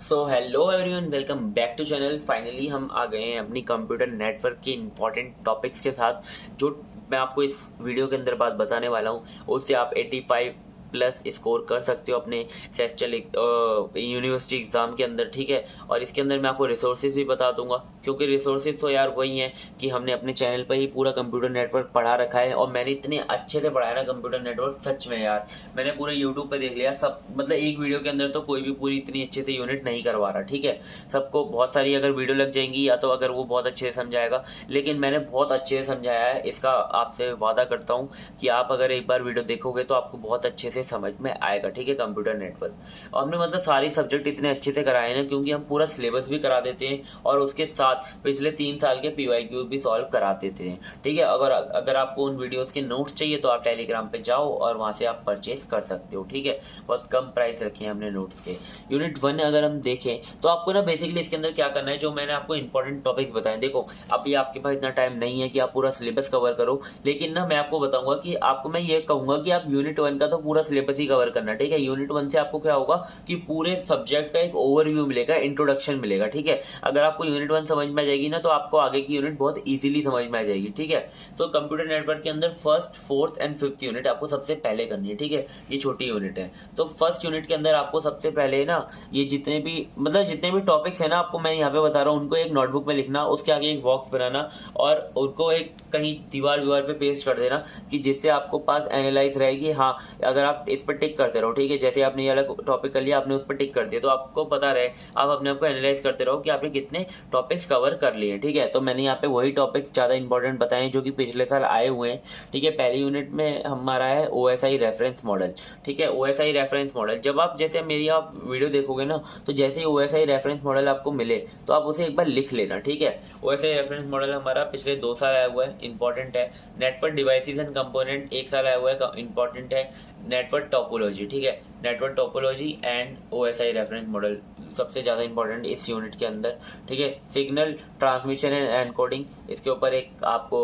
So hello everyone, welcome back to channel. Finally हम आ गए हैं अपनी कंप्यूटर नेटवर्क के इंपॉर्टेंट टॉपिक्स के साथ, जो मैं आपको इस वीडियो के अंदर बात बताने वाला हूँ। उससे आप 85 प्लस स्कोर कर सकते हो अपने सेस्टल यूनिवर्सिटी एग्जाम के अंदर, ठीक है। और इसके अंदर मैं आपको रिसोर्सेज भी बता दूंगा, क्योंकि रिसोर्सेज तो यार वही हैं कि हमने अपने चैनल पर ही पूरा कंप्यूटर नेटवर्क पढ़ा रखा है, और मैंने इतने अच्छे से पढ़ाया ना कंप्यूटर नेटवर्क, सच में यार। मैंने पूरे यूट्यूब पे देख लिया सब, मतलब एक वीडियो के अंदर तो कोई भी पूरी इतनी अच्छे से यूनिट नहीं करवा रहा, ठीक है। सबको बहुत सारी अगर वीडियो लग जाएंगी, या तो अगर वो बहुत अच्छे से समझाएगा, लेकिन मैंने बहुत अच्छे से समझाया है। इसका आपसे वादा करता हूँ कि आप अगर एक बार वीडियो देखोगे तो आपको बहुत अच्छे से समझ में आएगा, ठीक है। कंप्यूटर नेटवर्क और हमने मतलब सारी सब्जेक्ट इतने अच्छे से कराए हैं, क्योंकि हम पूरा सिलेबस भी करा देते हैं और उसके साथ पिछले 3 साल के PYQ भी सॉल्व करा देते हैं, ठीक है। अगर आपको उन वीडियोस के नोट्स चाहिए तो आप टेलीग्राम पे जाओ और वहां से आप परचेज कर सकते हो, ठीक है। बहुत कम प्राइस रखे हैं हमने नोट्स के। यूनिट 1 अगर हम देखें तो आपको ना बेसिकली इसके अंदर क्या करना है, जो मैंने आपको इंपॉर्टेंट टॉपिक्स बताए। देखो, अभी आपके पास इतना टाइम नहीं है कि आप पूरा सिलेबस कवर करो, लेकिन ना मैं आपको बताऊंगा कि आपको मैं ये कहूंगा कि आप यूनिट 1 का तो पूरा सिलेबस ही कवर करना, ठीक है। यूनिट 1 से आपको क्या होगा कि पूरे सब्जेक्ट का एक ओवरव्यू मिलेगा, इंट्रोडक्शन मिलेगा, ठीक है। अगर आपको यूनिट 1 समझ में आ जाएगी ना, तो आपको आगे की यूनिट बहुत इजीली समझ में आ जाएगी, ठीक है। तो कंप्यूटर नेटवर्क के अंदर first, fourth and fifth unit आपको सबसे पहले करनी है, ठीक है। ये छोटी यूनिट है। तो फर्स्ट यूनिट के अंदर आपको सबसे पहले ना ये जितने भी टॉपिक्स है ना, आपको मैं यहाँ पे बता रहा हूँ, उनको एक नोटबुक में लिखना, उसके आगे एक बॉक्स बनाना और उनको एक कहीं दीवार पे पेस्ट कर देना, कि जिससे आपको पास एनालाइज रहेगी। हाँ, अगर आप इस पर टिक करते रहो, ठीक है। जैसे आपने ये अलग टॉपिक कर लिया, आपने उस पर टिक कर दिया, तो आपको पता रहे, आप अपने आप को एनालाइज करते रहो कि आपने कितने टॉपिक्स कवर कर लिए, ठीक है। तो मैंने यहाँ पे वही टॉपिक्स ज्यादा इंपॉर्टेंट बताए जो कि पिछले साल आए हुए हैं, ठीक है। पहली यूनिट में हमारा है OSI रेफरेंस मॉडल, ठीक है। OSI रेफरेंस मॉडल, जब आप जैसे मेरी आप वीडियो देखोगे ना, तो जैसे ही OSI रेफरेंस मॉडल आपको मिले तो आप उसे एक बार लिख लेना, ठीक है। OSI रेफरेंस मॉडल हमारा पिछले 2 साल आया हुआ है, इंपॉर्टेंट है। नेटवर्क डिवाइसेस एंड कंपोनेंट 1 साल आया हुआ है, इंपॉर्टेंट है। नेटवर्क टोपोलॉजी, ठीक है। Network topology and OSI reference model सबसे ज्यादा इंपॉर्टेंट इस यूनिट के अंदर, ठीक है। सिग्नल ट्रांसमिशन एंड एनकोडिंग, इसके ऊपर एक आपको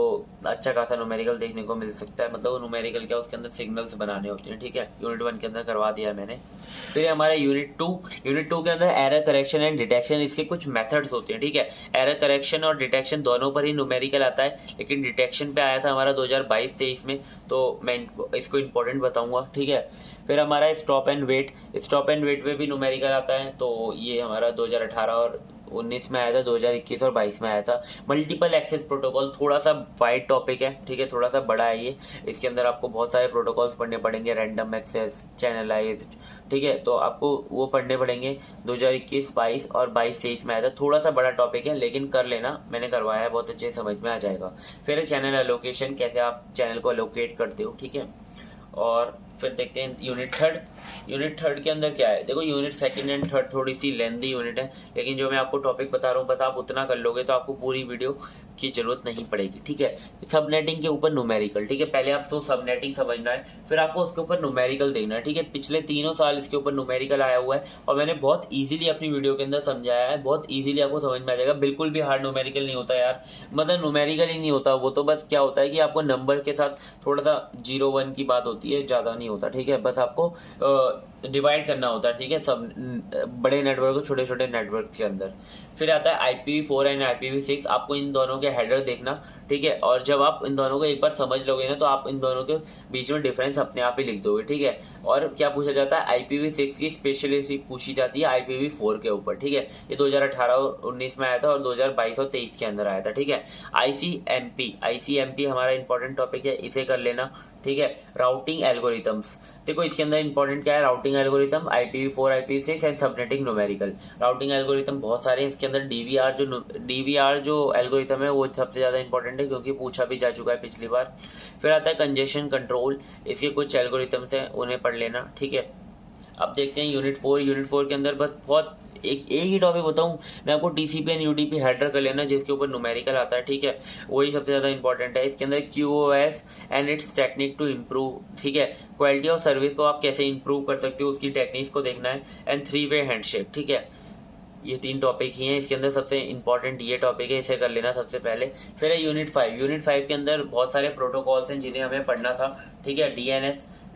अच्छा खासा न्यूमेरिकल देखने को मिल सकता है। मतलब न्यूमेरिकल क्या, उसके अंदर सिग्नल्स बनाने होते हैं, ठीक है। यूनिट 1 के अंदर करवा दिया मैंने। फिर हमारा यूनिट 2 के अंदर एरर करेक्शन एंड डिटेक्शन, इसके कुछ मेथड्स होते हैं, ठीक है। एरर करेक्शन और डिटेक्शन दोनों पर ही न्यूमेरिकल आता है, लेकिन डिटेक्शन पे आया था हमारा 2022-23 में, तो मैं इसको इंपॉर्टेंट बताऊंगा, ठीक है। फिर हमारा स्टॉप एंड वेट पे भी न्यूमेरिकल आता है, तो ये हमारा 2018 और 19 में आया था, 2021 और 22 में आया था। मल्टीपल एक्सेस प्रोटोकॉल थोड़ा सा वाइड टॉपिक है, ठीक है, थोड़ा सा बड़ा है ये। इसके अंदर आपको बहुत सारे प्रोटोकॉल्स पढ़ने पड़ेंगे, रैंडम एक्सेस, चैनलाइज्ड, ठीक है। तो आपको वो पढ़ने पड़ेंगे। 2021, 22 और 22-23 में आया था। थोड़ा सा बड़ा टॉपिक है, लेकिन कर लेना, मैंने करवाया है, बहुत अच्छे समझ में आ जाएगा। फिर चैनल एलोकेशन, कैसे आप चैनल को एलोकेट करते हो, ठीक है। और फिर देखते हैं यूनिट थर्ड के अंदर क्या है। देखो, यूनिट सेकंड एंड थर्ड थोड़ी सी लेंथी यूनिट है, लेकिन जो मैं आपको टॉपिक बता रहा हूँ, बस आप उतना कर लोगे तो आपको पूरी वीडियो की जरूरत नहीं पड़ेगी, ठीक है। सबनेटिंग के ऊपर न्यूमेरिकल, ठीक है। पहले आपको सबनेटिंग समझना है, फिर आपको उसके ऊपर न्यूमेरिकल देखना है, ठीक है। पिछले 3 साल इसके ऊपर न्यूमेरिकल आया हुआ है, और मैंने बहुत इजीली अपनी वीडियो के अंदर समझाया है, बहुत इजीली आपको समझ में आ जाएगा। बिल्कुल भी हार्ड न्यूमेरिकल नहीं होता यार, मतलब न्यूमेरिकल ही नहीं होता वो तो। बस क्या होता है कि आपको नंबर के साथ थोड़ा सा 0-1 की बात होती है, ज्यादा नहीं होता, ठीक है। बस आपको डिवाइड करना होता है, ठीक है, सब बड़े नेटवर्क को छोटे छोटे नेटवर्क के अंदर। फिर आता है IPv4 एंड IPv6, आपको इन दोनों के हेडर देखना, ठीक है। और जब आप इन दोनों को एक बार समझ लोगे ना, तो आप इन दोनों के बीच में डिफरेंस अपने आप ही लिख दोगे, ठीक है। और क्या पूछा जाता है, IPv6 की स्पेशलिटी पूछी जाती है IPv4 के ऊपर, ठीक है। ये 2018 और 19 में आया था, और 2022 और 23 के अंदर आया था, ठीक है। ICMP हमारा इंपॉर्टेंट टॉपिक है, इसे कर लेना, ठीक है। राउटिंग एल्गोरिथम्स, देखो इसके अंदर इंपॉर्टेंट क्या है, routing algorithm, IPv4, IPv6 and subnetting numerical. Routing algorithm बहुत सारे हैं, इसके अंदर DVR जो एल्गोरिथम है वो सबसे ज्यादा इंपॉर्टेंट है, क्योंकि पूछा भी जा चुका है पिछली बार। फिर आता है कंजेशन कंट्रोल, इसके कुछ एल्गोरिथम्स हैं, उन्हें पढ़ लेना, ठीक है। अब देखते हैं यूनिट 4 के अंदर बस बहुत एक ही टॉपिक बताऊं मैं आपको, TCP एंड UDP हेडर कर लेना, जिसके ऊपर न्यूमेरिकल आता है, ठीक है। वही सबसे ज्यादा इंपॉर्टेंट है। इसके अंदर QoS and its technique to improve, ठीक है। क्वालिटी ऑफ सर्विस को आप कैसे इंप्रूव कर सकते हो, उसकी टेक्निक्स को देखना है। एंड 3-वे हैंडशेक, ठीक है। ये 3 टॉपिक ही हैं, इसके अंदर सबसे इंपॉर्टेंट ये टॉपिक है, इसे कर लेना सबसे पहले। फिर है यूनिट 5 के अंदर बहुत सारे प्रोटोकॉल्स हैं जिन्हें हमें पढ़ना था, ठीक है।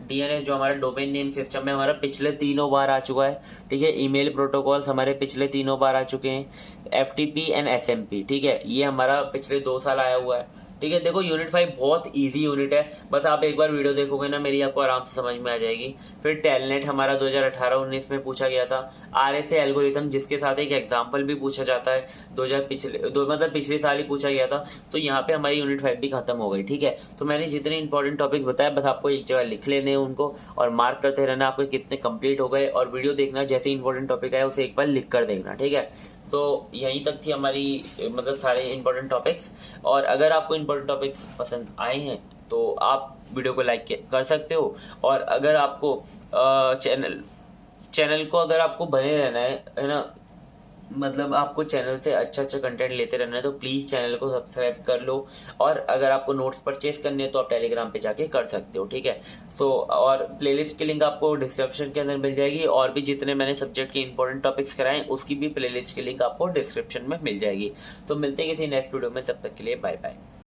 डीएनएस जो हमारा डोमेन नेम सिस्टम है हमारा पिछले 3 बार आ चुका है। ठीक है, ईमेल प्रोटोकॉल्स हमारे पिछले 3 बार आ चुके हैं। एफटीपी एंड एसएमपी, ठीक है, ये हमारा पिछले 2 साल आया हुआ है। ठीक है, देखो यूनिट 5 बहुत इजी यूनिट है, बस आप एक बार वीडियो देखोगे ना मेरी, आपको आराम से समझ में आ जाएगी। फिर टेलनेट हमारा 2018-19 में पूछा गया था। आरएसए एल्गोरिथम जिसके साथ एक एग्जाम्पल भी पूछा जाता है, 2000 मतलब पिछले साल ही पूछा गया था। तो यहाँ पे हमारी यूनिट 5 भी खत्म हो गई। ठीक है, तो मैंने जितने इंपॉर्टेंट टॉपिक बताया बस आपको एक जगह लिख लेने हैं उनको और मार्क करते रहना आपके कितने कंप्लीट हो गए, और वीडियो देखना जैसे इंपॉर्टेंट टॉपिक आया उसे एक बार लिख कर देखना। ठीक है, तो यहीं तक थी हमारी मतलब सारे इंपॉर्टेंट टॉपिक्स। और अगर आपको इंपॉर्टेंट टॉपिक्स पसंद आए हैं तो आप वीडियो को लाइक कर सकते हो। और अगर आपको चैनल को अगर आपको बने रहना है ना, मतलब आपको चैनल से अच्छा कंटेंट लेते रहना है, तो प्लीज़ चैनल को सब्सक्राइब कर लो। और अगर आपको नोट्स परचेज करने हैं तो आप टेलीग्राम पे जाके कर सकते हो। ठीक है, सो और प्लेलिस्ट की लिंक आपको डिस्क्रिप्शन के अंदर मिल जाएगी, और भी जितने मैंने सब्जेक्ट के इंपॉर्टेंट टॉपिक्स कराए उसकी भी प्लेलिस्ट की लिंक आपको डिस्क्रिप्शन में मिल जाएगी। तो मिलते हैं किसी नेक्स्ट वीडियो में, तब तक के लिए बाय बाय।